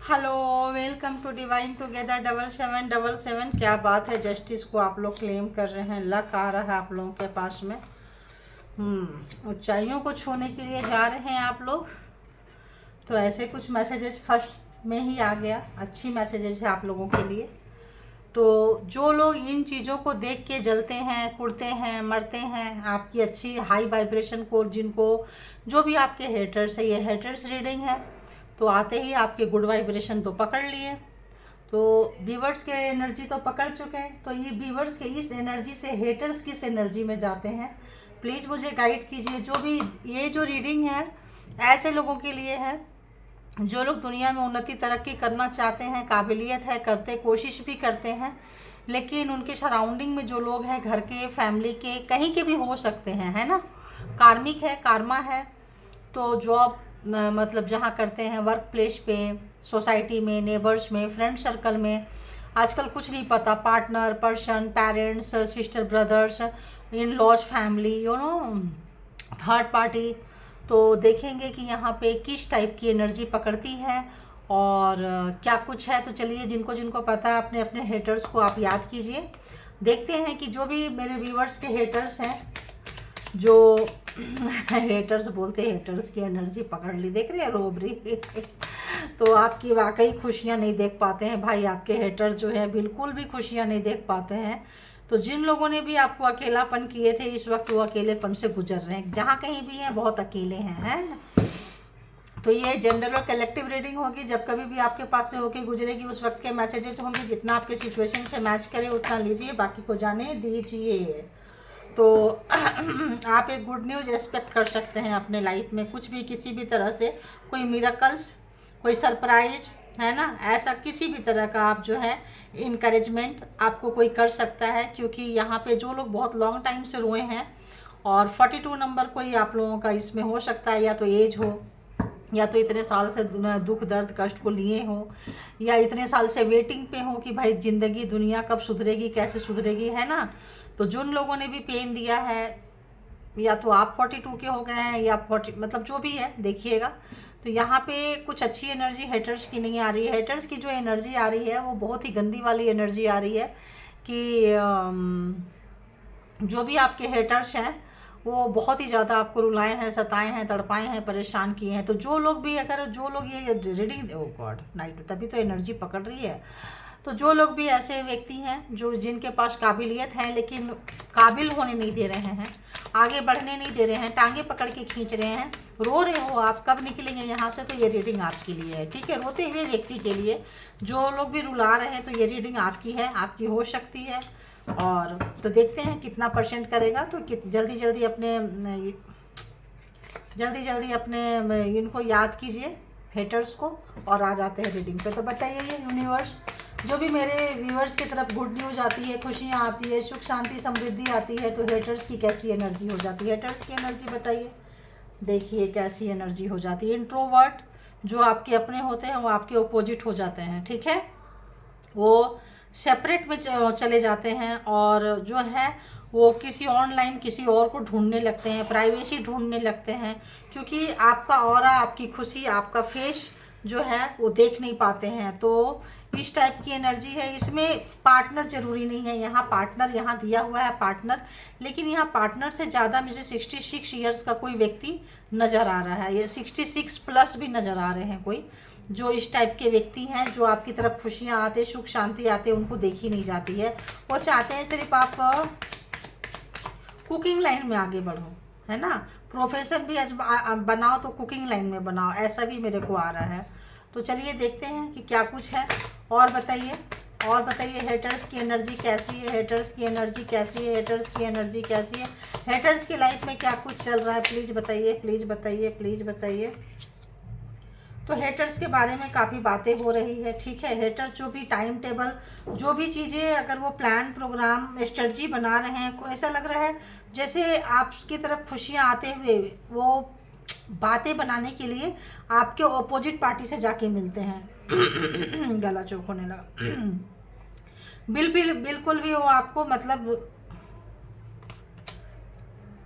Hello, welcome to divine together 7777। क्या बात है, जस्टिस को आप लोग क्लेम कर रहे हैं। लक आ रहा है आप लोगों के पास में। ऊंचाइयों को छूने के लिए जा रहे हैं आप लोग। तो ऐसे कुछ मैसेजेस फर्स्ट में ही आ गया। अच्छी मैसेजेस है आप लोगों के लिए। तो जो लोग इन चीज़ों को देख के जलते हैं, कुड़ते हैं, मरते हैं, आपकी अच्छी हाई वाइब्रेशन को, जिनको जो भी आपके हेटर्स है, ये हेटर्स रीडिंग है। तो आते ही आपके गुड वाइब्रेशन तो पकड़ लिए। तो व्यूवर्स के एनर्जी तो पकड़ चुके हैं। तो ये व्यूवर्स के इस एनर्जी से हेटर्स किस एनर्जी में जाते हैं, प्लीज़ मुझे गाइड कीजिए। जो भी ये जो रीडिंग है ऐसे लोगों के लिए है जो लोग दुनिया में उन्नति तरक्की करना चाहते हैं, काबिलियत है, करते कोशिश भी करते हैं, लेकिन उनके सराउंडिंग में जो लोग हैं, घर के, फैमिली के, कहीं के भी हो सकते हैं, है ना। कार्मिक है, कारमा है। तो जॉब मतलब जहाँ करते हैं, वर्क प्लेस पे, सोसाइटी में, नेबर्स में, फ्रेंड सर्कल में, आजकल कुछ नहीं पता, partner, person, parents, sister, brothers, in laws, family, third party. तो देखेंगे कि यहाँ पे किस टाइप की एनर्जी पकड़ती है और क्या कुछ है। तो चलिए, जिनको जिनको पता है अपने अपने हेटर्स को आप याद कीजिए। देखते हैं कि जो भी मेरे व्यूवर्स के हेटर्स हैं, जो हेटर्स बोलते हैं, हेटर्स की एनर्जी पकड़ ली, देख रहे हैं रोबरी। तो आपकी वाकई खुशियाँ नहीं देख पाते हैं भाई। आपके हेटर्स जो है बिल्कुल भी खुशियाँ नहीं देख पाते हैं। तो जिन लोगों ने भी आपको अकेलापन किए थे, इस वक्त वो अकेलेपन से गुजर रहे हैं। जहाँ कहीं भी हैं बहुत अकेले हैं। तो ये जनरल और कलेक्टिव रीडिंग होगी। जब कभी भी आपके पास से होके गुजरेगी उस वक्त के मैसेजेस होंगे। जितना आपके सिचुएशन से मैच करे उतना लीजिए, बाकी को जाने दीजिए। तो आप एक गुड न्यूज़ एक्सपेक्ट कर सकते हैं अपने लाइफ में। कुछ भी, किसी भी तरह से कोई मिरेकल्स, कोई सरप्राइज, है ना, ऐसा किसी भी तरह का आप जो है इनकरेजमेंट आपको कोई कर सकता है। क्योंकि यहाँ पे जो लोग बहुत लॉन्ग टाइम से रोए हैं, और 42 नंबर कोई आप लोगों का इसमें हो सकता है, या तो एज हो, या तो इतने साल से दुख दर्द कष्ट को लिए हो, या इतने साल से वेटिंग पे हो कि भाई ज़िंदगी दुनिया कब सुधरेगी, कैसे सुधरेगी, है ना। तो जिन लोगों ने भी पेन दिया है, या तो आप 42 के हो गए हैं, या 40, मतलब जो भी है, देखिएगा। तो यहाँ पे कुछ अच्छी एनर्जी हेटर्स की नहीं आ रही है। हेटर्स की जो एनर्जी आ रही है वो बहुत ही गंदी वाली एनर्जी आ रही है कि जो भी आपके हेटर्स हैं वो बहुत ही ज़्यादा आपको रुलाए हैं, सताए हैं, तड़पाए हैं, परेशान किए हैं। तो जो लोग भी, अगर जो लोग ये रीडिंग, ओ गॉड, नाइट, तभी तो एनर्जी पकड़ रही है। तो जो लोग भी ऐसे व्यक्ति हैं जो जिनके पास काबिलियत है लेकिन काबिल होने नहीं दे रहे हैं, आगे बढ़ने नहीं दे रहे हैं, टांगे पकड़ के खींच रहे हैं, रो रहे हो आप कब निकलेंगे यहाँ से, तो ये रीडिंग आपके लिए है। ठीक है, रोते हुए व्यक्ति के लिए, जो लोग भी रुला रहे हैं, तो ये रीडिंग आपकी है, आपकी हो सकती है। और तो देखते हैं कितना परसेंट करेगा। तो जल्दी जल्दी अपने इनको याद कीजिए, हेटर्स को, और आ जाते हैं रीडिंग पे। तो बताइए ये यूनिवर्स, जो भी मेरे व्यूअर्स की तरफ गुड न्यूज़ आती है, खुशियाँ आती है, सुख शांति समृद्धि आती है, तो हेटर्स की कैसी एनर्जी हो जाती है, हेटर्स की एनर्जी बताइए। देखिए कैसी एनर्जी हो जाती है। इंट्रोवर्ट जो आपके अपने होते हैं वो आपके ओपोजिट हो जाते हैं। ठीक है, वो सेपरेट में चले जाते हैं, और जो है वो किसी ऑनलाइन किसी और को ढूंढने लगते हैं, प्राइवेसी ढूंढने लगते हैं। क्योंकि आपका ऑरा, आपकी खुशी, आपका फेस जो है वो देख नहीं पाते हैं। तो इस टाइप की एनर्जी है। इसमें पार्टनर जरूरी नहीं है। यहाँ पार्टनर, यहाँ दिया हुआ है पार्टनर, लेकिन यहाँ पार्टनर से ज़्यादा मुझे 66 ईयर्स का कोई व्यक्ति नज़र आ रहा है। ये 66 प्लस भी नज़र आ रहे हैं कोई, जो इस टाइप के व्यक्ति हैं, जो आपकी तरफ खुशियाँ आते, सुख शांति आते, उनको देखी नहीं जाती है। वो चाहते हैं सिर्फ आप कुकिंग लाइन में आगे बढ़ो, है ना, प्रोफेशन भी बनाओ तो कुकिंग लाइन में बनाओ, ऐसा भी मेरे को आ रहा है। तो चलिए देखते हैं कि क्या कुछ है। और बताइए हेटर्स की एनर्जी कैसी है, हेटर्स की एनर्जी कैसी है, हेटर्स की एनर्जी कैसी है, हेटर्स की लाइफ में क्या कुछ चल रहा है, प्लीज़ बताइए, प्लीज़ बताइए, प्लीज़ बताइए। तो हेटर्स के बारे में काफ़ी बातें हो रही है। ठीक है, हेटर्स जो भी टाइम टेबल, जो भी चीज़ें, अगर वो प्लान, प्रोग्राम, स्ट्रेटजी बना रहे हैं, को ऐसा लग रहा है जैसे आपकी तरफ खुशियाँ आते हुए वो बातें बनाने के लिए आपके ऑपोजिट पार्टी से जाके मिलते हैं। गला चौक होने लगा। बिल्कुल बिल्कुल भी वो आपको मतलब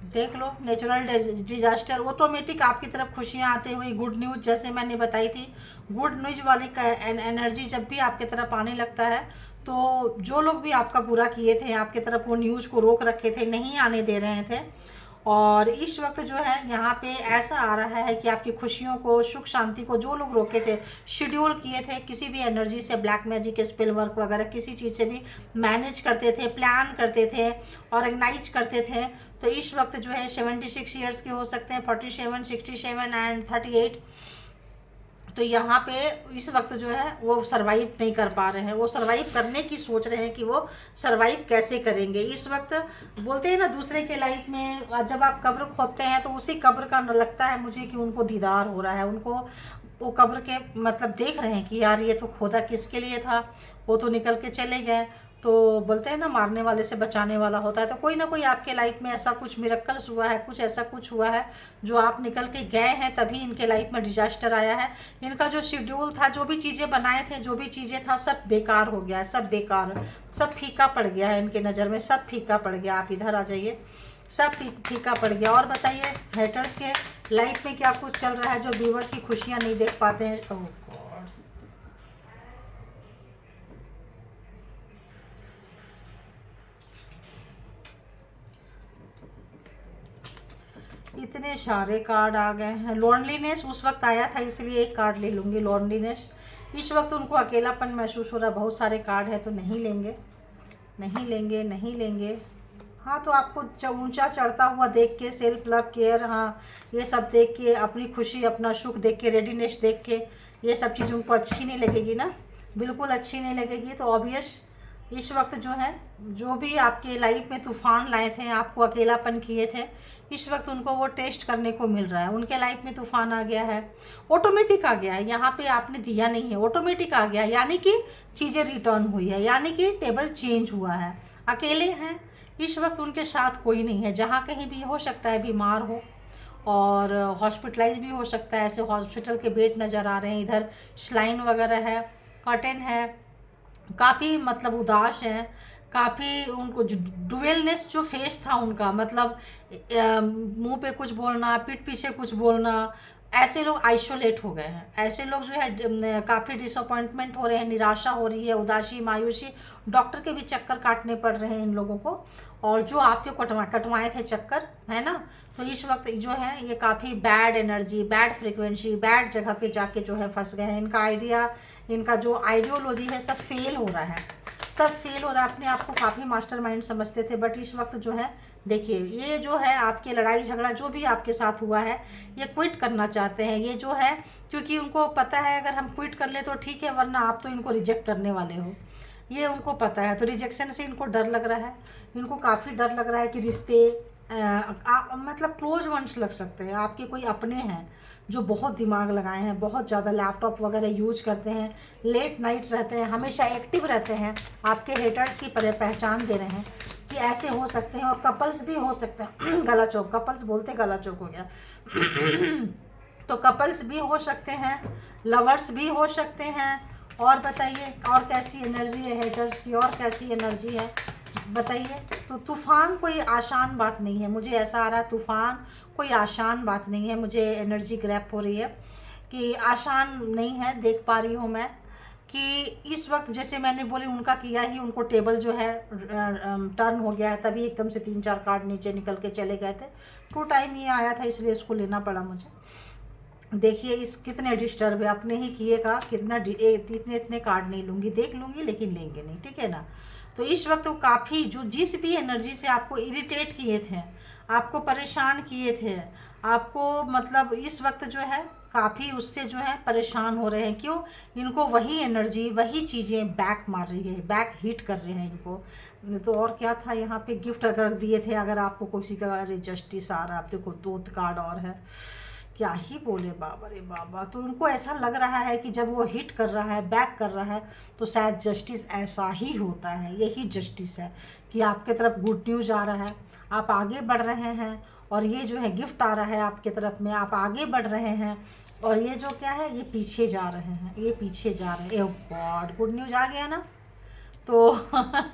देख लो, नेचुरल डिजास्टर, ऑटोमेटिक आपकी तरफ खुशियाँ आते हुई, गुड न्यूज़ जैसे मैंने बताई थी, गुड न्यूज़ वाली एनर्जी जब भी आपके तरफ आने लगता है, तो जो लोग भी आपका बुरा किए थे, आपके तरफ वो न्यूज़ को रोक रखे थे, नहीं आने दे रहे थे, और इस वक्त जो है यहाँ पे ऐसा आ रहा है कि आपकी खुशियों को, सुख शांति को जो लोग रोके थे, शेड्यूल किए थे किसी भी एनर्जी से, ब्लैक मैजिक, स्पेल वर्क वगैरह किसी चीज़ से भी मैनेज करते थे, प्लान करते थे, ऑर्गेनाइज करते थे, तो इस वक्त जो है 76 ईयर्स के हो सकते हैं, 47, 67 एंड 38, तो यहाँ पे इस वक्त जो है वो सरवाइव नहीं कर पा रहे हैं, वो सरवाइव करने की सोच रहे हैं कि वो सरवाइव कैसे करेंगे। इस वक्त बोलते हैं ना, दूसरे के लाइफ में जब आप कब्र खोदते हैं तो उसी कब्र का लगता है मुझे कि उनको दीदार हो रहा है, उनको वो कब्र के मतलब देख रहे हैं कि यार ये तो खोदा किसके लिए था, वो तो निकल के चले गए। तो बोलते हैं ना, मारने वाले से बचाने वाला होता है, तो कोई ना कोई आपके लाइफ में ऐसा कुछ मिरेकल्स हुआ है, कुछ ऐसा कुछ हुआ है जो आप निकल के गए हैं, तभी इनके लाइफ में डिजास्टर आया है। इनका जो शेड्यूल था, जो भी चीज़ें बनाए थे, जो भी चीज़ें था, सब बेकार हो गया है, सब बेकार, सब फीका पड़ गया है इनके नज़र में, सब फीका पड़ गया। आप इधर आ जाइए, सब फीका पड़ गया। और बताइए हेटर्स के लाइफ में क्या कुछ चल रहा है, जो व्यूवर्स की खुशियाँ नहीं देख पाते हैं। ओह गॉड, इतने सारे कार्ड आ गए हैं। लोनलीनेस उस वक्त आया था, इसलिए एक कार्ड ले लूँगी, लोनलीनेस। इस वक्त उनको अकेलापन महसूस हो रहा है, बहुत सारे कार्ड है तो नहीं लेंगे, नहीं लेंगे, नहीं लेंगे। हाँ, तो आपको ऊंचा चढ़ता हुआ देख के, सेल्फ लव केयर, हाँ ये सब देख के, अपनी खुशी अपना सुख देख के, रेडीनेस देख के, ये सब चीज़ उनको अच्छी नहीं लगेगी ना, बिल्कुल अच्छी नहीं लगेगी। तो ऑब्वियस इस वक्त जो है, जो भी आपके लाइफ में तूफान लाए थे, आपको अकेलापन किए थे, इस वक्त उनको वो टेस्ट करने को मिल रहा है। उनके लाइफ में तूफान आ गया है, ऑटोमेटिक आ गया है, यहाँ पे आपने दिया नहीं है, ऑटोमेटिक आ गया है, यानी कि चीज़ें रिटर्न हुई है, यानी कि टेबल चेंज हुआ है। अकेले हैं इस वक्त, उनके साथ कोई नहीं है, जहाँ कहीं भी हो सकता है बीमार हो और हॉस्पिटलाइज भी हो सकता है, ऐसे हॉस्पिटल के बेड नज़र आ रहे हैं, इधर स्लाइन वगैरह है, कर्टेन है, काफ़ी मतलब उदास हैं, काफ़ी उनको डुअलनेस जो फेस था उनका, मतलब मुंह पे कुछ बोलना, पीठ पीछे कुछ बोलना, ऐसे लोग आइसोलेट हो गए हैं। ऐसे लोग जो है काफ़ी डिसअपॉइंटमेंट हो रहे हैं, निराशा हो रही है, उदासी, मायूसी, डॉक्टर के भी चक्कर काटने पड़ रहे हैं इन लोगों को, और जो आपके कटवाए थे चक्कर, है ना, तो इस वक्त जो है ये काफ़ी bad energy, bad frequency, bad जगह पे जाके जो है फंस गए हैं। इनका आइडिया, इनका जो आइडियोलॉजी है सब फेल हो रहा है, सब फेल हो रहा है। अपने आप को काफ़ी मास्टरमाइंड समझते थे, बट इस वक्त जो है देखिए, ये जो है आपके लड़ाई झगड़ा जो भी आपके साथ हुआ है, ये क्विट करना चाहते हैं ये जो है, क्योंकि उनको पता है अगर हम क्विट कर ले तो ठीक है, वरना आप तो इनको रिजेक्ट करने वाले हो, ये उनको पता है। तो रिजेक्शन से इनको डर लग रहा है, इनको काफ़ी डर लग रहा है कि रिश्ते मतलब क्लोज वंस लग सकते हैं, आपके कोई अपने हैं जो बहुत दिमाग लगाए हैं, बहुत ज़्यादा लैपटॉप वगैरह यूज करते हैं, लेट नाइट रहते हैं, हमेशा एक्टिव रहते हैं, आपके हेटर्स की पहचान दे रहे हैं कि ऐसे हो सकते हैं। और कपल्स भी हो सकते हैं गला चौक, कपल्स बोलते गला चौक हो गया तो कपल्स भी हो सकते हैं, लवर्स भी हो सकते हैं। और बताइए और कैसी एनर्जी है हेटर्स की, और कैसी एनर्जी है बताइए। तो तूफ़ान कोई आसान बात नहीं है, मुझे ऐसा आ रहा है तूफ़ान कोई आसान बात नहीं है, मुझे एनर्जी ग्रैप हो रही है कि आसान नहीं है। देख पा रही हूँ मैं कि इस वक्त जैसे मैंने बोली, उनका किया ही, उनको टेबल जो है टर्न हो गया है, तभी एकदम से 3-4 कार्ड नीचे निकल के चले गए थे। टू टाइम ये आया था, इसलिए इसको लेना पड़ा मुझे। देखिए इस कितने डिस्टर्ब है, अपने ही किए का कितना इतने कार्ड नहीं लूँगी, देख लूँगी लेकिन लेंगे नहीं, ठीक है ना। तो इस वक्त वो काफ़ी जो जिस भी एनर्जी से आपको इरिटेट किए थे, आपको परेशान किए थे, आपको मतलब इस वक्त जो है काफ़ी उससे जो है परेशान हो रहे हैं। क्यों? इनको वही एनर्जी, वही चीज़ें बैक मार रही है, बैक हिट कर रहे हैं इनको। तो और क्या था यहाँ पे, गिफ्ट अगर दिए थे, अगर आपको किसी का जस्टिस आ रहा है, आप देखो 2 कार्ड और है, क्या ही बोले बाबा रे बाबा। तो उनको ऐसा लग रहा है कि जब वो हिट कर रहा है, बैक कर रहा है, तो शायद जस्टिस ऐसा ही होता है, यही जस्टिस है कि आपके तरफ गुड न्यूज़ आ रहा है, आप आगे बढ़ रहे हैं, और ये जो है गिफ्ट आ रहा है आपके तरफ में, आप आगे बढ़ रहे हैं, और ये जो क्या है, ये पीछे जा रहे हैं, ये पीछे जा रहे हैं। ओह गॉड, गुड न्यूज़ आ गया ना, तो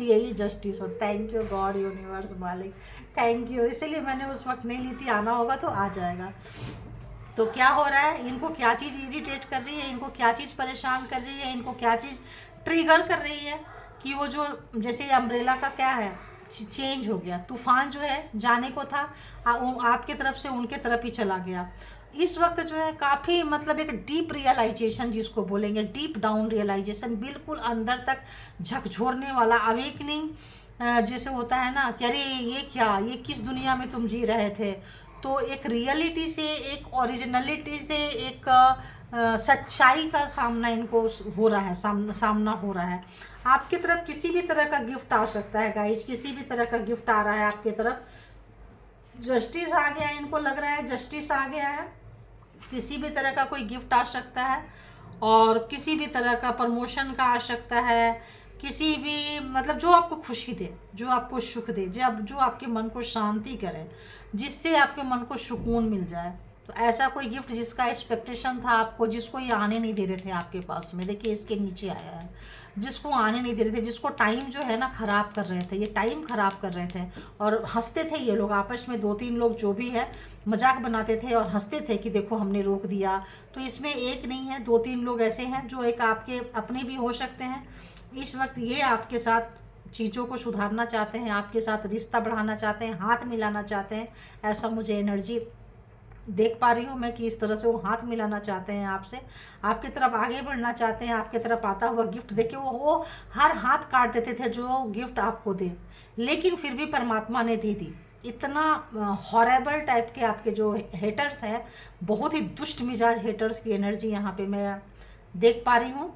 यही जस्टिस हो। थैंक यू गॉड, यूनिवर्स, मालिक, थैंक यू। इसीलिए मैंने उस वक्त नहीं ली थी, आना होगा तो आ जाएगा। तो क्या हो रहा है, इनको क्या चीज़ इरिटेट कर रही है, इनको क्या चीज़ परेशान कर रही है, इनको क्या चीज़ ट्रिगर कर रही है कि वो जो जैसे अम्ब्रेला का क्या है, चेंज हो गया, तूफान जो है जाने को था आपके तरफ से उनके तरफ ही चला गया। इस वक्त जो है काफ़ी मतलब एक डीप रियलाइजेशन जिसको बोलेंगे, डीप डाउन रियलाइजेशन, बिल्कुल अंदर तक झकझोरने वाला अवेकनिंग जैसे होता है ना कि अरे ये क्या, ये किस दुनिया में तुम जी रहे थे। तो एक रियलिटी से, एक ओरिजिनलिटी से, एक सच्चाई का सामना इनको हो रहा है, सामना हो रहा है। आपकी तरफ किसी भी तरह का गिफ्ट आ सकता है गाइज, किसी भी तरह का गिफ्ट आ रहा है आपकी तरफ। जस्टिस आ गया है, इनको लग रहा है जस्टिस आ गया है। किसी भी तरह का कोई गिफ्ट आ सकता है और किसी भी तरह का प्रमोशन का आ सकता है, किसी भी मतलब जो आपको खुशी दे, जो आपको सुख दे, जो आपके मन को शांति करे, जिससे आपके मन को सुकून मिल जाए। तो ऐसा कोई गिफ्ट जिसका एक्सपेक्टेशन था आपको, जिसको ये आने नहीं दे रहे थे आपके पास में, देखिए इसके नीचे आया है, जिसको आने नहीं दे रहे थे, जिसको टाइम जो है ना ख़राब कर रहे थे, ये टाइम ख़राब कर रहे थे और हंसते थे ये लोग आपस में, 2-3 लोग जो भी है मजाक बनाते थे और हंसते थे कि देखो हमने रोक दिया। तो इसमें एक नहीं है, 2-3 लोग ऐसे हैं जो एक आपके अपने भी हो सकते हैं। इस वक्त ये आपके साथ चीज़ों को सुधारना चाहते हैं, आपके साथ रिश्ता बढ़ाना चाहते हैं, हाथ मिलाना चाहते हैं, ऐसा मुझे एनर्जी देख पा रही हूँ मैं कि इस तरह से वो हाथ मिलाना चाहते हैं आपसे, आपकी तरफ आगे बढ़ना चाहते हैं, आपकी तरफ आता हुआ गिफ्ट देखिए वो हर हाथ काट देते थे जो गिफ्ट आपको दे, लेकिन फिर भी परमात्मा ने दे दी। इतना हॉरेबल टाइप के आपके जो हेटर्स हैं, बहुत ही दुष्ट मिजाज हेटर्स की एनर्जी यहाँ पे मैं देख पा रही हूँ।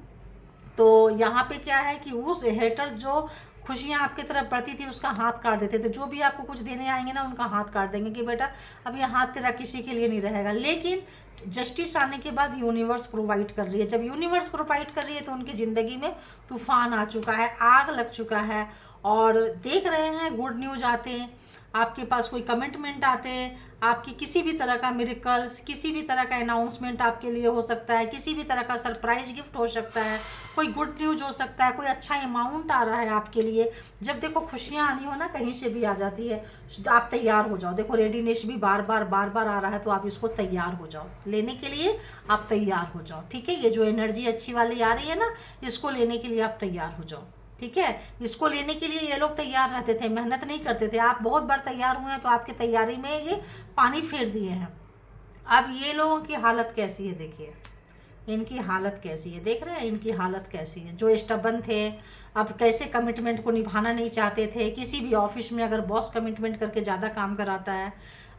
तो यहाँ पे क्या है कि उस हेटर जो खुशियाँ आपकी तरफ बढ़ती थी उसका हाथ काट देते थे, जो भी आपको कुछ देने आएंगे ना उनका हाथ काट देंगे कि बेटा अब ये हाथ तेरा किसी के लिए नहीं रहेगा। लेकिन जस्टिस आने के बाद यूनिवर्स प्रोवाइड कर रही है, जब यूनिवर्स प्रोवाइड कर रही है तो उनकी ज़िंदगी में तूफान आ चुका है, आग लग चुका है और देख रहे हैं गुड न्यूज़ आते हैं आपके पास, कोई कमिटमेंट आते हैं, आपकी किसी भी तरह का मिरेकल्स, किसी भी तरह का अनाउंसमेंट आपके लिए हो सकता है, किसी भी तरह का सरप्राइज गिफ्ट हो सकता है, कोई गुड न्यूज़ हो सकता है, कोई अच्छा अमाउंट आ रहा है आपके लिए। जब देखो खुशियाँ आनी हो ना कहीं से भी आ जाती है, आप तैयार हो जाओ। देखो रेडीनेस भी बार बार आ रहा है तो आप इसको तैयार हो जाओ, लेने के लिए आप तैयार हो जाओ। ठीक है, ये जो एनर्जी अच्छी वाली आ रही है ना, इसको लेने के लिए आप तैयार हो जाओ। ठीक है, इसको लेने के लिए ये लोग तैयार रहते थे, मेहनत नहीं करते थे। आप बहुत बार तैयार हुए हैं तो आपकी तैयारी में ये पानी फेर दिए हैं। अब ये लोगों की हालत कैसी है देखिए, इनकी हालत कैसी है, देख रहे हैं इनकी हालत कैसी है। जो स्टबन थे, अब कैसे कमिटमेंट को निभाना नहीं चाहते थे। किसी भी ऑफिस में अगर बॉस कमिटमेंट करके ज़्यादा काम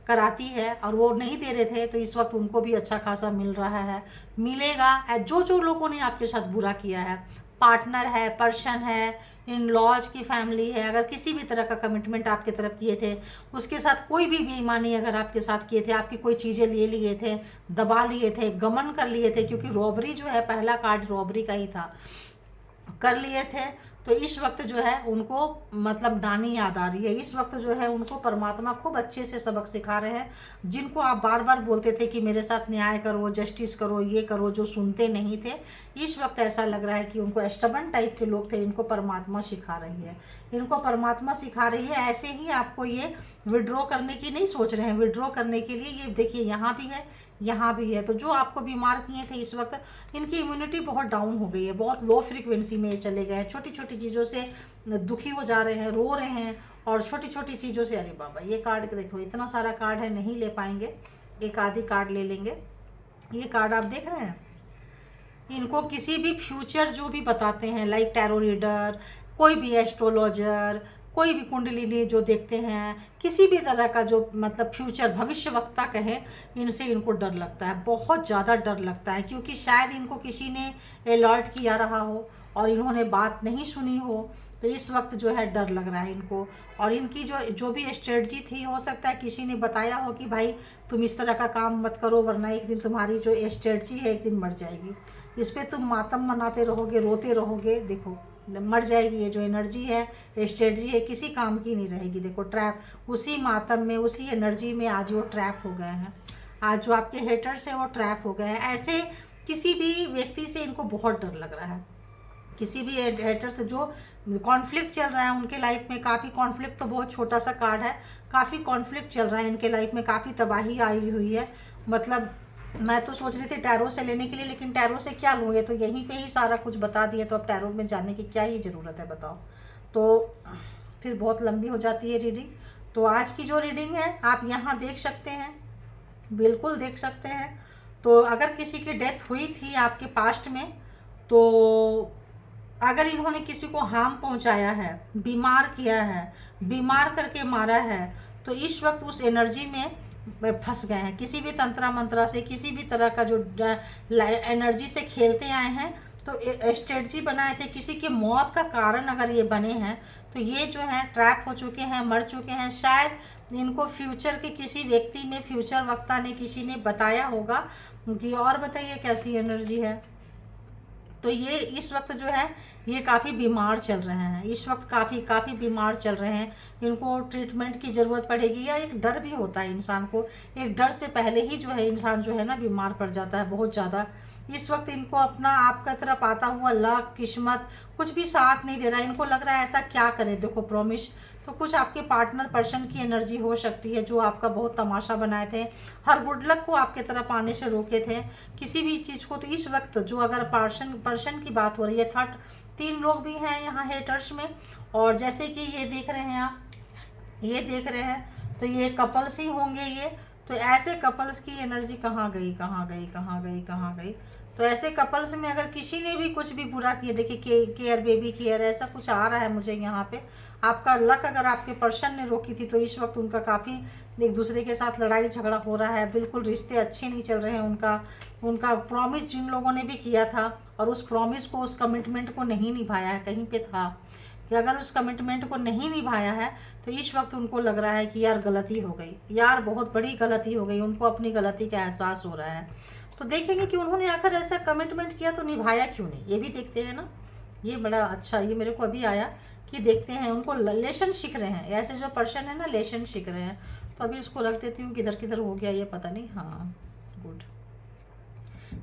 कराती है और वो नहीं दे रहे थे तो इस वक्त उनको भी अच्छा खासा मिल रहा है, मिलेगा। जो लोगों ने आपके साथ बुरा किया है, पार्टनर है, पर्सन है, इन लॉज की फैमिली है, अगर किसी भी तरह का कमिटमेंट आपके तरफ किए थे, उसके साथ कोई भी बेईमानी अगर आपके साथ किए थे, आपकी कोई चीज़ें ले लिए थे, दबा लिए थे, गमन कर लिए थे, क्योंकि रॉबरी जो है पहला कार्ड रॉबरी का ही था, कर लिए थे। तो इस वक्त जो है उनको मतलब दानी याद आ रही है, इस वक्त जो है उनको परमात्मा खूब अच्छे से सबक सिखा रहे हैं। जिनको आप बार बार बोलते थे कि मेरे साथ न्याय करो, जस्टिस करो, ये करो, जो सुनते नहीं थे, इस वक्त ऐसा लग रहा है कि उनको स्टबन टाइप के लोग थे, इनको परमात्मा सिखा रही है, इनको परमात्मा सिखा रही है। ऐसे ही आपको ये विड्रॉ करने की नहीं सोच रहे हैं, विड्रॉ करने के लिए ये देखिए यहाँ भी है, यहाँ भी है। तो जो आपको बीमार किए थे इस वक्त इनकी इम्यूनिटी बहुत डाउन हो गई है, बहुत लो फ्रीक्वेंसी में ये चले गए हैं, छोटी छोटी चीज़ों से दुखी हो जा रहे हैं, रो रहे हैं और छोटी छोटी चीज़ों से। अरे बाबा ये कार्ड देखो, इतना सारा कार्ड है, नहीं ले पाएंगे, एक आधी कार्ड ले लेंगे। ये कार्ड आप देख रहे हैं, इनको किसी भी फ्यूचर जो भी बताते हैं, लाइक टैरो रीडर, कोई भी एस्ट्रोलॉजर, कोई भी कुंडलिनी जो देखते हैं, किसी भी तरह का जो मतलब फ्यूचर भविष्यवक्ता कहें, इनसे इनको डर लगता है, बहुत ज़्यादा डर लगता है, क्योंकि शायद इनको किसी ने अलर्ट किया रहा हो और इन्होंने बात नहीं सुनी हो। तो इस वक्त जो है डर लग रहा है इनको। और इनकी जो भी स्ट्रेटजी थी, हो सकता है किसी ने बताया हो कि भाई तुम इस तरह का काम मत करो वरना एक दिन तुम्हारी जो स्ट्रेटजी है एक दिन मर जाएगी, इस पर तुम मातम मनाते रहोगे, रोते रहोगे, देखो मर जाएगी। ये जो एनर्जी है, स्ट्रेटजी है, किसी काम की नहीं रहेगी। देखो ट्रैप, उसी मातम में, उसी एनर्जी में आज वो ट्रैप हो गए हैं। आज जो आपके हेटर्स हैं वो ट्रैप हो गए हैं। ऐसे किसी भी व्यक्ति से इनको बहुत डर लग रहा है किसी भी हेटर से जो कॉन्फ्लिक्ट चल रहा है उनके लाइफ में, काफ़ी कॉन्फ्लिक्ट तो बहुत छोटा सा कार्ड है, काफ़ी कॉन्फ्लिक्ट चल रहा है इनके लाइफ में, काफ़ी तबाही आई हुई है। मतलब मैं तो सोच रही थी टैरो से लेने के लिए, लेकिन टैरो से क्या लूँ, ये तो यहीं पे ही सारा कुछ बता दिए, तो अब टैरो में जाने की क्या ही ज़रूरत है बताओ। तो फिर बहुत लंबी हो जाती है रीडिंग। तो आज की जो रीडिंग है आप यहाँ देख सकते हैं, बिल्कुल देख सकते हैं। तो अगर किसी की डेथ हुई थी आपके पास्ट में, तो अगर इन्होंने किसी को हार्म पहुंचाया है, बीमार किया है, बीमार करके मारा है, तो इस वक्त उस एनर्जी में फंस गए हैं। किसी भी तंत्रा मंत्रा से, किसी भी तरह का जो एनर्जी से खेलते आए हैं, तो स्ट्रेटजी बनाए थे, किसी की मौत का कारण अगर ये बने हैं, तो ये जो है ट्रैप हो चुके हैं, मर चुके हैं। शायद इनको फ्यूचर के किसी व्यक्ति में, फ्यूचर वक्ता ने, किसी ने बताया होगा कि और बताइए कैसी एनर्जी है। तो ये इस वक्त जो है ये काफ़ी बीमार चल रहे हैं, इस वक्त काफ़ी बीमार चल रहे हैं। इनको ट्रीटमेंट की ज़रूरत पड़ेगी, या एक डर भी होता है इंसान को, एक डर से पहले ही जो है इंसान जो है ना बीमार पड़ जाता है बहुत ज़्यादा। इस वक्त इनको अपना आपका तरफ आता हुआ लक, किस्मत कुछ भी साथ नहीं दे रहा है। इनको लग रहा है ऐसा क्या करें, देखो प्रॉमिस, तो कुछ आपके पार्टनर पर्सन की एनर्जी हो सकती है जो आपका बहुत तमाशा बनाए थे, हर गुड लक को आपके तरफ आने से रोके थे, किसी भी चीज़ को। तो इस वक्त जो अगर पर्सन की बात हो रही है, थर्ड 3 लोग भी हैं यहाँ हेटर्स में। और जैसे कि ये देख रहे हैं आप, ये देख रहे हैं, तो ये कपल्स ही होंगे ये। तो ऐसे कपल्स की एनर्जी कहाँ गई, कहाँ गई, कहाँ गई, कहाँ गई। तो ऐसे कपल्स में अगर किसी ने भी कुछ भी बुरा किया, देखिए केयर बेबी केयर ऐसा कुछ आ रहा है मुझे यहाँ पे। आपका लक अगर आपके पर्सन ने रोकी थी, तो इस वक्त उनका काफ़ी एक दूसरे के साथ लड़ाई झगड़ा हो रहा है, बिल्कुल रिश्ते अच्छे नहीं चल रहे हैं। उनका प्रॉमिस जिन लोगों ने भी किया था, और उस प्रॉमिस को, उस कमिटमेंट को नहीं निभाया है, कहीं पे था कि अगर उस कमिटमेंट को नहीं निभाया है, तो इस वक्त उनको लग रहा है कि यार गलती हो गई, यार बहुत बड़ी गलती हो गई, उनको अपनी गलती का एहसास हो रहा है। तो देखेंगे कि उन्होंने आखिर ऐसा कमिटमेंट किया तो निभाया क्यों नहीं, ये भी देखते हैं ना। ये बड़ा अच्छा, ये मेरे को अभी आया कि देखते हैं उनको लेसन सीख रहे हैं, ऐसे जो पर्सन है ना लेसन सीख रहे हैं। तो अभी उसको रख देती हूँ, किधर किधर हो गया ये पता नहीं। हाँ गुड।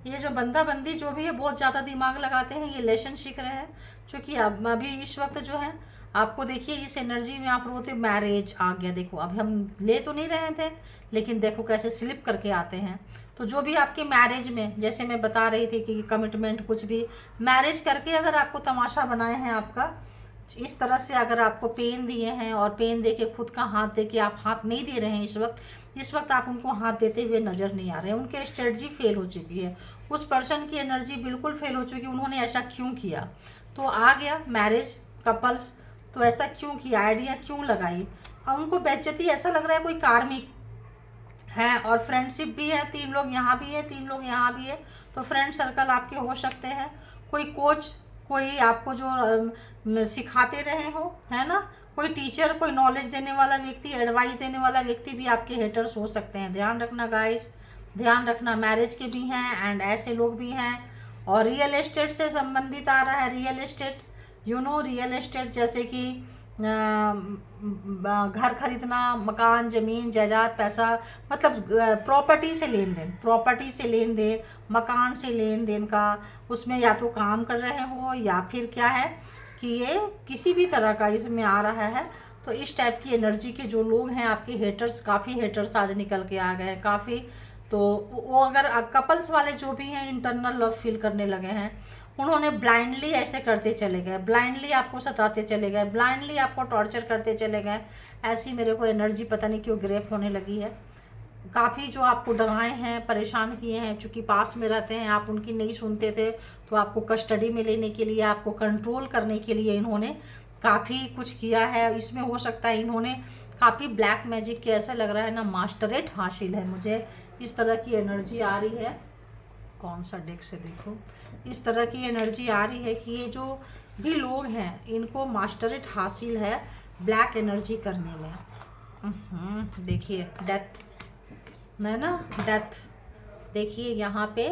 ये जो बंदा बंदी जो भी है बहुत ज़्यादा दिमाग लगाते हैं, ये लेसन सीख रहे हैं। क्योंकि अब अभी इस वक्त जो है आपको देखिए इस एनर्जी में आप रोते मैरिज आ गया। देखो अभी हम ले तो नहीं रहे थे, लेकिन देखो कैसे स्लिप करके आते हैं। तो जो भी आपके मैरिज में, जैसे मैं बता रही थी कि कमिटमेंट कुछ भी मैरिज करके अगर आपको तमाशा बनाए हैं, आपका इस तरह से अगर आपको पेन दिए हैं, और पेन दे के खुद का हाथ दे के आप हाथ नहीं दे रहे हैं इस वक्त आप उनको हाथ देते हुए नज़र नहीं आ रहे हैं। उनके स्ट्रेटजी फेल हो चुकी है, उस पर्सन की एनर्जी बिल्कुल फेल हो चुकी है। उन्होंने ऐसा क्यों किया, तो आ गया मैरिज कपल्स, तो ऐसा क्यों किया, आइडिया क्यों लगाई। और उनको बेइज्जती ऐसा लग रहा है कोई कार्मिक है। और फ्रेंडशिप भी है, 3 लोग यहाँ भी है, 3 लोग यहाँ भी है। तो फ्रेंड सर्कल आपके हो सकते हैं, कोई कोच, कोई आपको जो सिखाते रहे हो, है ना, कोई टीचर, कोई नॉलेज देने वाला व्यक्ति, एडवाइस देने वाला व्यक्ति भी आपके हेटर्स हो सकते हैं। ध्यान रखना गाइस, ध्यान रखना। मैरिज के भी हैं एंड ऐसे लोग भी हैं। और रियल एस्टेट से संबंधित आ रहा है, रियल एस्टेट, रियल एस्टेट जैसे कि घर खरीदना, मकान, ज़मीन, जायदाद, पैसा, मतलब प्रॉपर्टी से लेन देन, प्रॉपर्टी से लेन देन, मकान से लेन देन का, उसमें या तो काम कर रहे हो, या फिर क्या है कि ये किसी भी तरह का इसमें आ रहा है। तो इस टाइप की एनर्जी के जो लोग हैं आपके हेटर्स, काफ़ी हेटर्स आज निकल के आ गए हैं काफ़ी। तो वो अगर कपल्स वाले जो भी हैं इंटरनल लव फील करने लगे हैं, उन्होंने ब्लाइंडली ऐसे करते चले गए, ब्लाइंडली आपको सताते चले गए, ब्लाइंडली आपको टॉर्चर करते चले गए। ऐसी मेरे को एनर्जी पता नहीं क्यों ग्रेप होने लगी है। काफ़ी जो आपको डराए हैं, परेशान किए हैं, चूँकि पास में रहते हैं, आप उनकी नहीं सुनते थे, तो आपको कस्टडी में लेने के लिए, आपको कंट्रोल करने के लिए इन्होंने काफ़ी कुछ किया है। इसमें हो सकता है इन्होंने काफ़ी ब्लैक मैजिक के, ऐसा लग रहा है ना, मास्टरेट हासिल है। मुझे इस तरह की एनर्जी आ रही है, कौन सा डेक से देखो, इस तरह की एनर्जी आ रही है कि ये जो भी लोग हैं इनको मास्टरेट हासिल है ब्लैक एनर्जी करने में। देखिए डेथ है ना, डेथ। देखिए यहाँ पे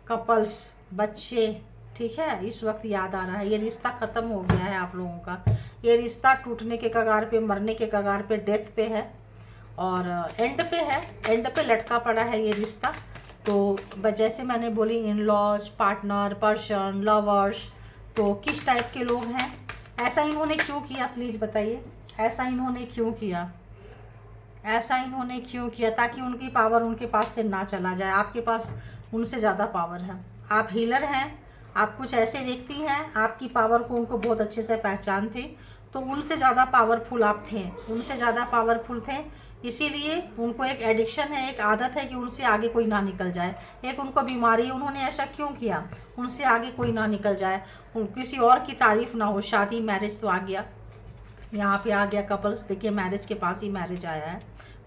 कपल्स, बच्चे, ठीक है, इस वक्त याद आ रहा है। ये रिश्ता ख़त्म हो गया है आप लोगों का, ये रिश्ता टूटने के कगार पे, मरने के कगार पे, डेथ पे है, और एंड पे है, एंड पे लटका पड़ा है ये रिश्ता। तो जैसे मैंने बोली in laws, partner, person, lovers, तो किस टाइप के लोग हैं, ऐसा इन्होंने क्यों किया, प्लीज़ बताइए। ऐसा इन्होंने क्यों किया, ऐसा इन्होंने क्यों किया? ताकि उनकी पावर उनके पास से ना चला जाए। आपके पास उनसे ज़्यादा पावर है, आप हीलर हैं, आप कुछ ऐसे व्यक्ति हैं, आपकी पावर को उनको बहुत अच्छे से पहचान थी, तो उनसे ज़्यादा पावरफुल आप थे, उनसे ज़्यादा पावरफुल थे। इसीलिए उनको एक एडिक्शन है, एक आदत है कि उनसे आगे कोई ना निकल जाए, एक उनको बीमारी। उन्होंने ऐसा क्यों किया, उनसे आगे कोई ना निकल जाए, किसी और की तारीफ ना हो। शादी मैरिज तो आ गया, यहाँ पे आ गया कपल्स, देखिए मैरिज के पास ही मैरिज आया है,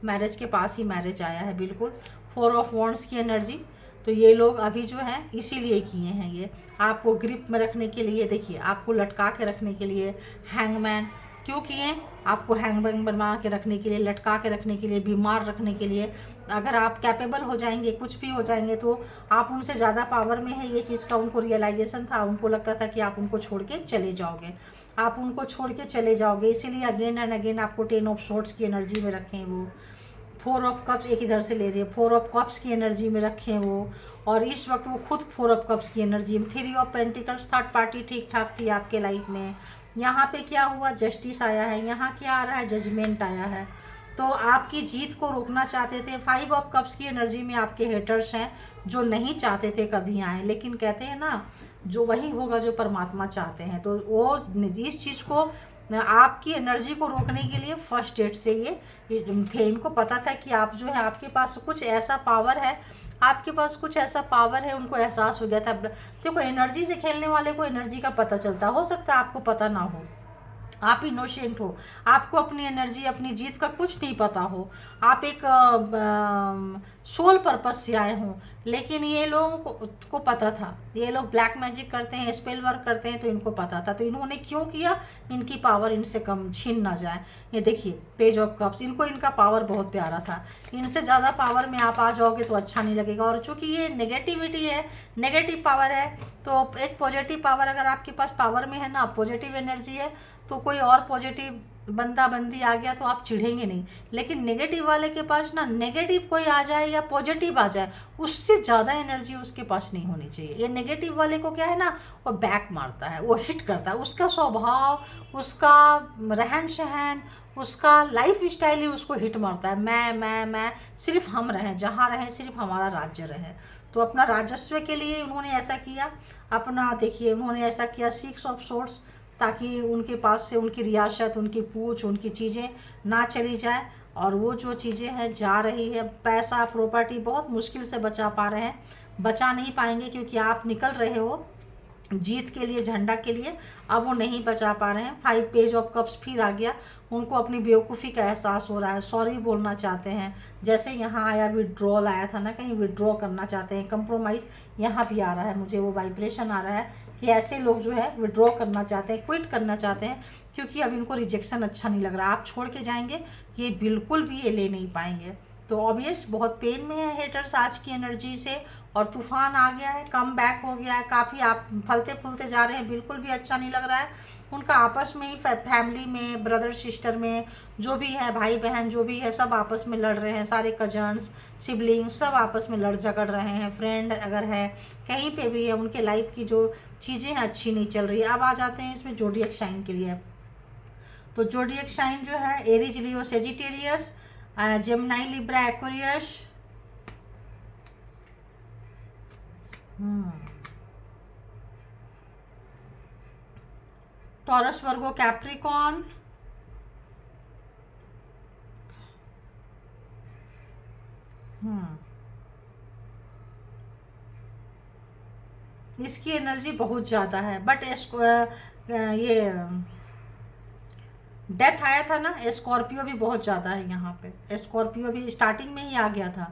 मैरिज के पास ही मैरिज आया है, बिल्कुल 4 ऑफ वॉन्ड्स की एनर्जी। तो ये लोग अभी जो है इसीलिए किए हैं, ये आपको ग्रिप में रखने के लिए, देखिए आपको लटका के रखने के लिए। हैंगमैन क्यों किए, आपको हैंगमैन बना के रखने के लिए, लटका के रखने के लिए, बीमार रखने के लिए। अगर आप कैपेबल हो जाएंगे, कुछ भी हो जाएंगे, तो आप उनसे ज़्यादा पावर में है, ये चीज़ का उनको रियलाइजेशन था। उनको लगता था कि आप उनको छोड़ के चले जाओगे, आप उनको छोड़ के चले जाओगे, इसीलिए अगेन एंड अगेन आपको 10 ऑफ सोर्ड्स की एनर्जी में रखें वो। 4 ऑफ कप्स एक इधर से ले रही है, 4 ऑफ कप्स की एनर्जी में रखें वो, और इस वक्त वो खुद 4 ऑफ कप्स की एनर्जी में। 3 ऑफ पेंटिकल्स, थर्ड पार्टी ठीक ठाक थी आपके लाइफ में। यहाँ पे क्या हुआ, जस्टिस आया है, यहाँ क्या आ रहा है, जजमेंट आया है। तो आपकी जीत को रोकना चाहते थे। 5 ऑफ कप्स की एनर्जी में आपके हेटर्स हैं, जो नहीं चाहते थे कभी आए, लेकिन कहते हैं ना, जो वही होगा जो परमात्मा चाहते हैं। तो वो इस चीज़ को, आपकी एनर्जी को रोकने के लिए फर्स्ट डेट से ये थे। इनको पता था कि आप जो है, आपके पास कुछ ऐसा पावर है, आपके पास कुछ ऐसा पावर है, उनको एहसास हो गया था। देखो एनर्जी से खेलने वाले को एनर्जी का पता चलता, हो सकता है आपको पता ना हो, आप इनोसेंट हो, आपको अपनी एनर्जी, अपनी जीत का कुछ नहीं पता हो, आप एक सोल पर्पस से आए हों। लेकिन ये लोगों को पता था, ये लोग ब्लैक मैजिक करते हैं, स्पेल वर्क करते हैं, तो इनको पता था। तो इन्होंने क्यों किया, इनकी पावर इनसे कम छीन ना जाए। ये देखिए पेज ऑफ कप्स, इनको इनका पावर बहुत प्यारा था, इनसे ज़्यादा पावर में आप आ जाओगे तो अच्छा नहीं लगेगा। और चूंकि ये नेगेटिविटी है, नेगेटिव पावर है, तो एक पॉजिटिव पावर अगर आपके पास पावर में है ना, पॉजिटिव एनर्जी है, तो कोई और पॉजिटिव बंदा बंदी आ गया तो आप चिढ़ेंगे नहीं। लेकिन नेगेटिव वाले के पास ना, नेगेटिव कोई आ जाए या पॉजिटिव आ जाए, उससे ज़्यादा एनर्जी उसके पास नहीं होनी चाहिए। ये नेगेटिव वाले को क्या है ना, वो बैक मारता है, वो हिट करता है, उसका स्वभाव, उसका रहन सहन, उसका लाइफ स्टाइल ही उसको हिट मारता है। मैं सिर्फ हम रहें, जहाँ रहें सिर्फ हमारा राज्य रहे। तो अपना राजस्व के लिए उन्होंने ऐसा किया। अपना देखिए उन्होंने ऐसा किया 6 ऑफ सोर्ड्स, ताकि उनके पास से उनकी रियासत, उनकी पूछ, उनकी चीज़ें ना चली जाए। और वो जो चीज़ें हैं जा रही है, पैसा प्रॉपर्टी बहुत मुश्किल से बचा पा रहे हैं, बचा नहीं पाएंगे, क्योंकि आप निकल रहे हो जीत के लिए, झंडा के लिए, अब वो नहीं बचा पा रहे हैं। 5 पेज ऑफ कप्स फिर आ गया, उनको अपनी बेवकूफ़ी का एहसास हो रहा है, सॉरी बोलना चाहते हैं। जैसे यहाँ आया विड्रॉल आया था ना, कहीं विड्रॉ करना चाहते हैं, कंप्रोमाइज़, यहाँ भी आ रहा है, मुझे वो वाइब्रेशन आ रहा है कि ऐसे लोग जो है विड्रॉ करना चाहते हैं, क्विट करना चाहते हैं, क्योंकि अब इनको रिजेक्शन अच्छा नहीं लग रहा। आप छोड़ के जाएंगे, ये बिल्कुल भी ये ले नहीं पाएंगे। तो ऑब्वियस बहुत पेन में है हेटर्स आज की एनर्जी से, और तूफान आ गया है, कम बैक हो गया है, काफ़ी आप फलते फूलते जा रहे हैं, बिल्कुल भी अच्छा नहीं लग रहा है। उनका आपस में ही, फैमिली में, ब्रदर सिस्टर में जो भी है, भाई बहन जो भी है, सब आपस में लड़ रहे हैं, सारे कजन्स सिबलिंग्स सब आपस में लड़ झगड़ रहे हैं। फ्रेंड अगर है कहीं पे भी है, उनके लाइफ की जो चीज़ें हैं अच्छी नहीं चल रही है। अब आ जाते हैं इसमें जोडिएक साइन के लिए। तो जोडिएक साइन जो है Aries, Leo, Sagittarius, Gemini, Libra, Aquarius, Taurus, Virgo, Capricorn, इसकी एनर्जी बहुत ज़्यादा है। बट ये डेथ आया था ना, स्कॉर्पियो भी बहुत ज़्यादा है यहाँ पे, स्कॉर्पियो भी स्टार्टिंग में ही आ गया था।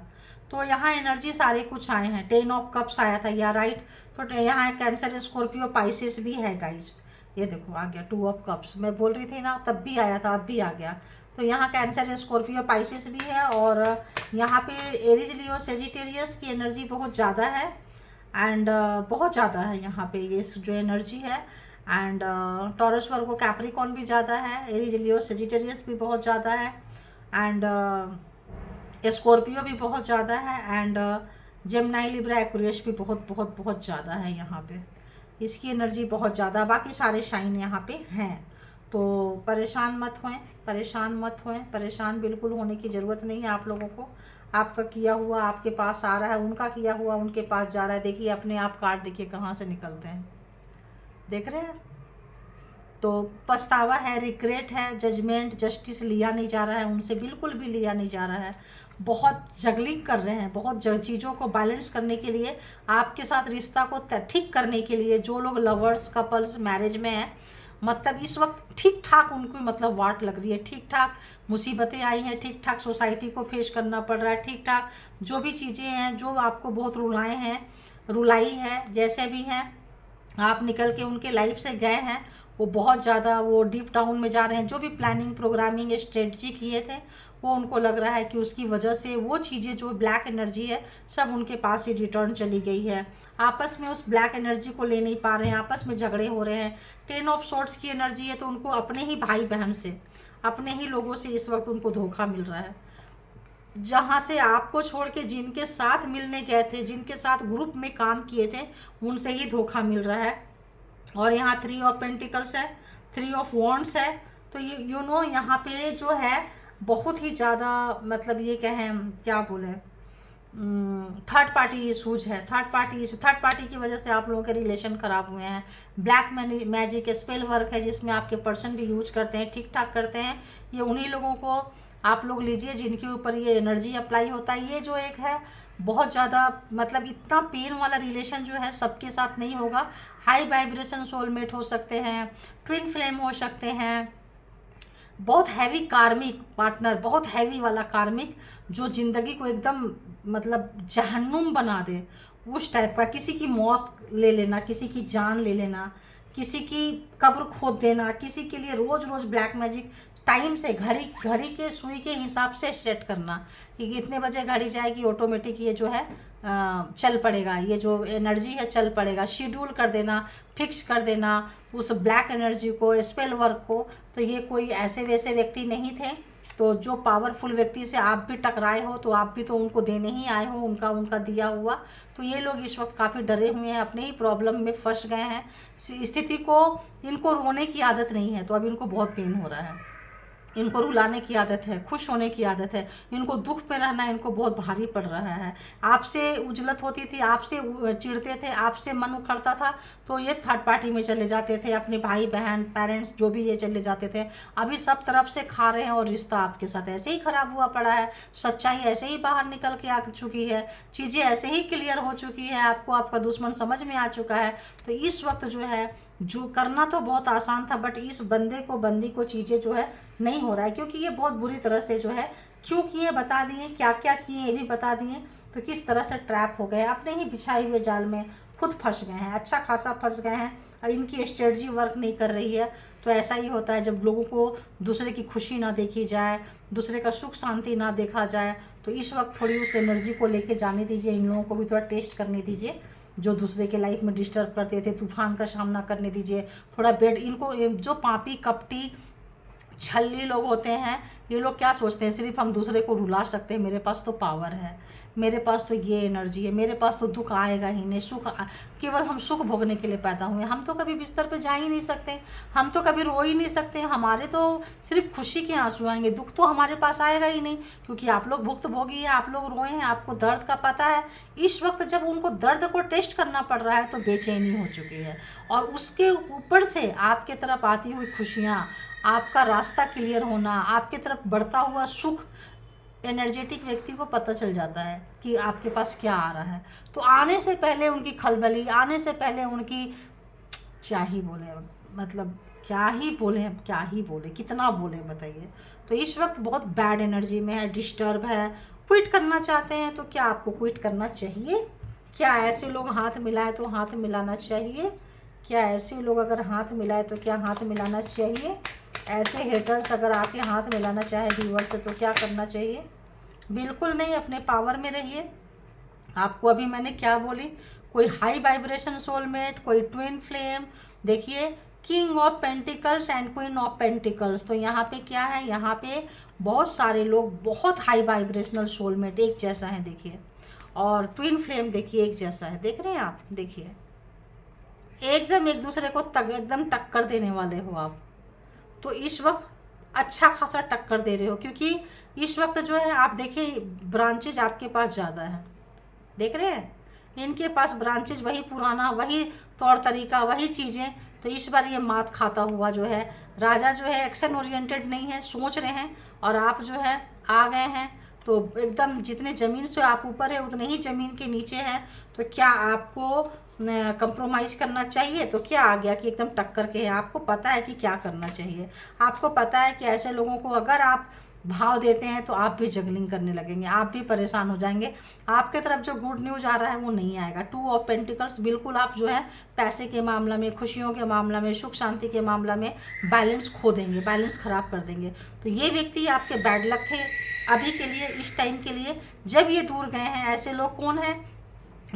तो यहाँ एनर्जी सारे कुछ आए हैं। 10 ऑफ कप्स आया था या राइट, तो यहाँ कैंसर, स्कॉर्पियो, पाइसिस भी है गाइज। ये देखो आ गया 2 ऑफ कप्स, मैं बोल रही थी ना, तब भी आया था, अब भी आ गया। तो यहाँ कैंसर, स्कॉर्पियो, पाइसिस भी है, और यहाँ पे एरीज, लियो, सेजिटेरियस की एनर्जी बहुत ज़्यादा है, एंड बहुत ज़्यादा है यहाँ पे ये जो एनर्जी है। एंड टॉरस, वर्गो, कैप्रिकॉन भी ज़्यादा है, एरीज, लियो, सेजिटेरियस भी बहुत ज़्यादा है, एंड स्कॉर्पियो भी बहुत ज़्यादा है, एंड जेमिनी, लिब्रा, एक्वेरियस भी बहुत बहुत बहुत ज़्यादा है यहाँ पे। इसकी एनर्जी बहुत ज़्यादा, बाकी सारे शाइन यहाँ पे हैं। तो परेशान मत होएं, परेशान मत होएं, परेशान बिल्कुल होने की ज़रूरत नहीं है आप लोगों को। आपका किया हुआ आपके पास आ रहा है, उनका किया हुआ उनके पास जा रहा है। देखिए अपने आप कार्ड देखिए कहाँ से निकलते हैं, देख रहे हैं। तो पछतावा है, रिग्रेट है, जजमेंट, जस्टिस लिया नहीं जा रहा है उनसे, बिल्कुल भी लिया नहीं जा रहा है। बहुत जगलिंग कर रहे हैं, बहुत चीज़ों को बैलेंस करने के लिए, आपके साथ रिश्ता को ठीक करने के लिए। जो लोग लवर्स कपल्स मैरिज में हैं, मतलब इस वक्त ठीक ठाक उनको मतलब वाट लग रही है, ठीक ठाक मुसीबतें आई हैं, ठीक ठाक सोसाइटी को फेस करना पड़ रहा है, ठीक ठाक जो भी चीज़ें हैं जो आपको बहुत रुलाए हैं, रुलाई है, जैसे भी हैं आप निकल के उनके लाइफ से गए हैं, वो बहुत ज़्यादा वो डीप डाउन में जा रहे हैं। जो भी प्लानिंग प्रोग्रामिंग स्ट्रेटजी किए थे वो उनको लग रहा है कि उसकी वजह से वो चीज़ें जो ब्लैक एनर्जी है सब उनके पास ही रिटर्न चली गई है। आपस में उस ब्लैक एनर्जी को ले नहीं पा रहे हैं, आपस में झगड़े हो रहे हैं। 10 ऑफ सोर्ड्स की एनर्जी है, तो उनको अपने ही भाई बहन से, अपने ही लोगों से इस वक्त उनको धोखा मिल रहा है। जहाँ से आपको छोड़ के जिनके साथ मिलने गए थे, जिनके साथ ग्रुप में काम किए थे, उनसे ही धोखा मिल रहा है। और यहाँ 3 ऑफ पेंटिकल्स है, 3 ऑफ वॉन्ड्स है। तो ये यहाँ पे जो है बहुत ही ज़्यादा मतलब ये कहें क्या बोले, थर्ड पार्टी इशूज है। थर्ड पार्टी की वजह से आप लोगों के रिलेशन खराब हुए हैं। ब्लैक मैजिक स्पेल वर्क है जिसमें आपके पर्सन भी यूज करते हैं, ठीक ठाक करते हैं। ये उन्हीं लोगों को आप लोग लीजिए जिनके ऊपर ये एनर्जी अप्लाई होता है। ये जो एक है बहुत ज़्यादा मतलब इतना पेन वाला रिलेशन जो है सबके साथ नहीं होगा। हाई वाइब्रेशन सोलमेट हो सकते हैं, ट्विन फ्लेम हो सकते हैं, बहुत हैवी कार्मिक पार्टनर, बहुत हैवी वाला कार्मिक जो ज़िंदगी को एकदम मतलब जहन्नुम बना दे, उस टाइप का। किसी की मौत ले लेना, किसी की जान ले लेना, किसी की कब्र खोद देना, किसी के लिए रोज़ रोज़ ब्लैक मैजिक टाइम से घड़ी के सुई के हिसाब से सेट करना कि इतने बजे घड़ी जाएगी, ऑटोमेटिक ये जो है चल पड़ेगा, ये जो एनर्जी है चल पड़ेगा। शेड्यूल कर देना, फिक्स कर देना उस ब्लैक एनर्जी को, स्पेल वर्क को। तो ये कोई ऐसे वैसे व्यक्ति नहीं थे। तो जो पावरफुल व्यक्ति से आप भी टकराए हो तो आप भी तो उनको देने ही आए हो उनका दिया हुआ। तो ये लोग इस वक्त काफ़ी डरे हुए हैं, अपने ही प्रॉब्लम में फंस गए हैं। स्थिति को, इनको रोने की आदत नहीं है तो अब इनको बहुत पेन हो रहा है। इनको रुलाने की आदत है, खुश होने की आदत है, इनको दुख में रहना इनको बहुत भारी पड़ रहा है। आपसे उजलत होती थी, आपसे चिढ़ते थे, आपसे मन उखड़ता था तो ये थर्ड पार्टी में चले जाते थे, अपने भाई बहन पेरेंट्स जो भी ये चले जाते थे। अभी सब तरफ से खा रहे हैं और रिश्ता आपके साथ ऐसे ही खराब हुआ पड़ा है। सच्चाई ऐसे ही बाहर निकल के आ चुकी है, चीज़ें ऐसे ही क्लियर हो चुकी है, आपको आपका दुश्मन समझ में आ चुका है। तो इस वक्त जो है जो करना तो बहुत आसान था, बट इस बंदी को चीज़ें जो है नहीं हो रहा है, क्योंकि ये बहुत बुरी तरह से जो है क्यों किए बता दिए, क्या क्या किए ये भी बता दिए। तो किस तरह से ट्रैप हो गए, अपने ही बिछाए हुए जाल में खुद फंस गए हैं, अच्छा खासा फंस गए हैं। अब इनकी स्ट्रेटजी वर्क नहीं कर रही है। तो ऐसा ही होता है जब लोगों को दूसरे की खुशी ना देखी जाए, दूसरे का सुख शांति ना देखा जाए। तो इस वक्त थोड़ी उस एनर्जी को लेके जाने दीजिए, इन लोगों को भी थोड़ा टेस्ट करने दीजिए। जो दूसरे के लाइफ में डिस्टर्ब करते थे, तूफान का सामना करने दीजिए। थोड़ा बेड इनको, जो पापी कपटी छल्ली लोग होते हैं, ये लोग क्या सोचते हैं सिर्फ हम दूसरे को रुला सकते हैं, मेरे पास तो पावर है, मेरे पास तो ये एनर्जी है, मेरे पास तो दुख आएगा ही नहीं, केवल हम सुख भोगने के लिए पैदा हुए हैं। हम तो कभी बिस्तर पे जा ही नहीं सकते, हम तो कभी रो ही नहीं सकते, हमारे तो सिर्फ खुशी के आंसू आएंगे, दुख तो हमारे पास आएगा ही नहीं। क्योंकि आप लोग भुक्तभोगी हैं, आप लोग रोए हैं, आपको दर्द का पता है। इस वक्त जब उनको दर्द को टेस्ट करना पड़ रहा है तो बेचैनी हो चुकी है। और उसके ऊपर से आपके तरफ आती हुई खुशियाँ, आपका रास्ता क्लियर होना, आपके तरफ बढ़ता हुआ सुख, एनर्जेटिक व्यक्ति को पता चल जाता है कि आपके पास क्या आ रहा है। तो आने से पहले उनकी खलबली, आने से पहले उनकी क्या ही बोले, मतलब क्या ही बोले, कितना बोले बताइए। तो इस वक्त बहुत बैड एनर्जी में है, डिस्टर्ब है, क्विट करना चाहते हैं। तो क्या आपको क्विट करना चाहिए? क्या ऐसे लोग हाथ मिलाए तो हाथ मिलाना चाहिए? क्या ऐसे लोग अगर हाथ मिलाए तो क्या हाथ मिलाना चाहिए? ऐसे हेटर्स अगर आके हाथ मिलाना चाहे व्यूअर से तो क्या करना चाहिए? बिल्कुल नहीं, अपने पावर में रहिए। आपको अभी मैंने क्या बोली, कोई हाई वाइब्रेशन सोलमेट, कोई ट्विन फ्लेम। देखिए king of pentacles and queen of pentacles. तो यहाँ पे क्या है, यहाँ पे बहुत सारे लोग बहुत हाई वाइब्रेशनल सोलमेट एक जैसा है देखिए, और ट्विन फ्लेम देखिए एक जैसा है, देख रहे हैं आप, देखिए एकदम एक दूसरे को एकदम टक्कर देने वाले हो आप। तो इस वक्त अच्छा खासा टक्कर दे रहे हो, क्योंकि इस वक्त जो है आप देखिए ब्रांचेज आपके पास ज़्यादा है, देख रहे हैं इनके पास ब्रांचेज वही पुराना, वही तौर तरीका, वही चीज़ें। तो इस बार ये मात खाता हुआ जो है राजा जो है एक्शन ओरिएंटेड नहीं है, सोच रहे हैं, और आप जो है आ गए हैं। तो एकदम जितने ज़मीन से आप ऊपर है उतने ही ज़मीन के नीचे हैं। तो क्या आपको कंप्रोमाइज़ करना चाहिए? तो क्या आ गया कि एकदम टक्कर के हैं। आपको पता है कि क्या करना चाहिए, आपको पता है कि ऐसे लोगों को अगर आप भाव देते हैं तो आप भी जगलिंग करने लगेंगे, आप भी परेशान हो जाएंगे। आपके तरफ जो गुड न्यूज़ आ रहा है वो नहीं आएगा। 2 ऑफ पेंटिकल्स, बिल्कुल आप जो है पैसे के मामला में, खुशियों के मामला में, सुख शांति के मामला में बैलेंस खो देंगे, बैलेंस ख़राब कर देंगे। तो ये व्यक्ति आपके बैड लक थे अभी के लिए, इस टाइम के लिए। जब ये दूर गए हैं, ऐसे लोग कौन है?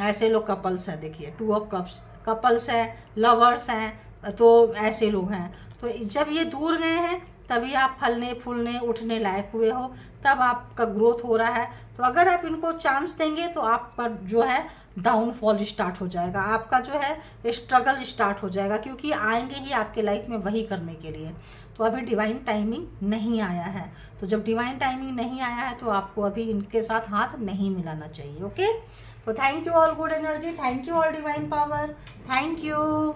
ऐसे लोग कपल्स हैं, देखिए 2 ऑफ कप्स, कपल्स हैं, लवर्स हैं, तो ऐसे लोग हैं। तो जब ये दूर गए हैं तभी आप फलने फूलने उठने लायक हुए हो, तब आपका ग्रोथ हो रहा है। तो अगर आप इनको चांस देंगे तो आप पर जो है डाउनफॉल स्टार्ट हो जाएगा, आपका जो है स्ट्रगल स्टार्ट हो जाएगा, क्योंकि आएंगे ही आपके लाइफ में वही करने के लिए। तो अभी डिवाइन टाइमिंग नहीं आया है। तो जब डिवाइन टाइमिंग नहीं आया है तो आपको अभी इनके साथ हाथ नहीं मिलाना चाहिए। ओके, तो thank you all good energy, thank you all divine power, thank you.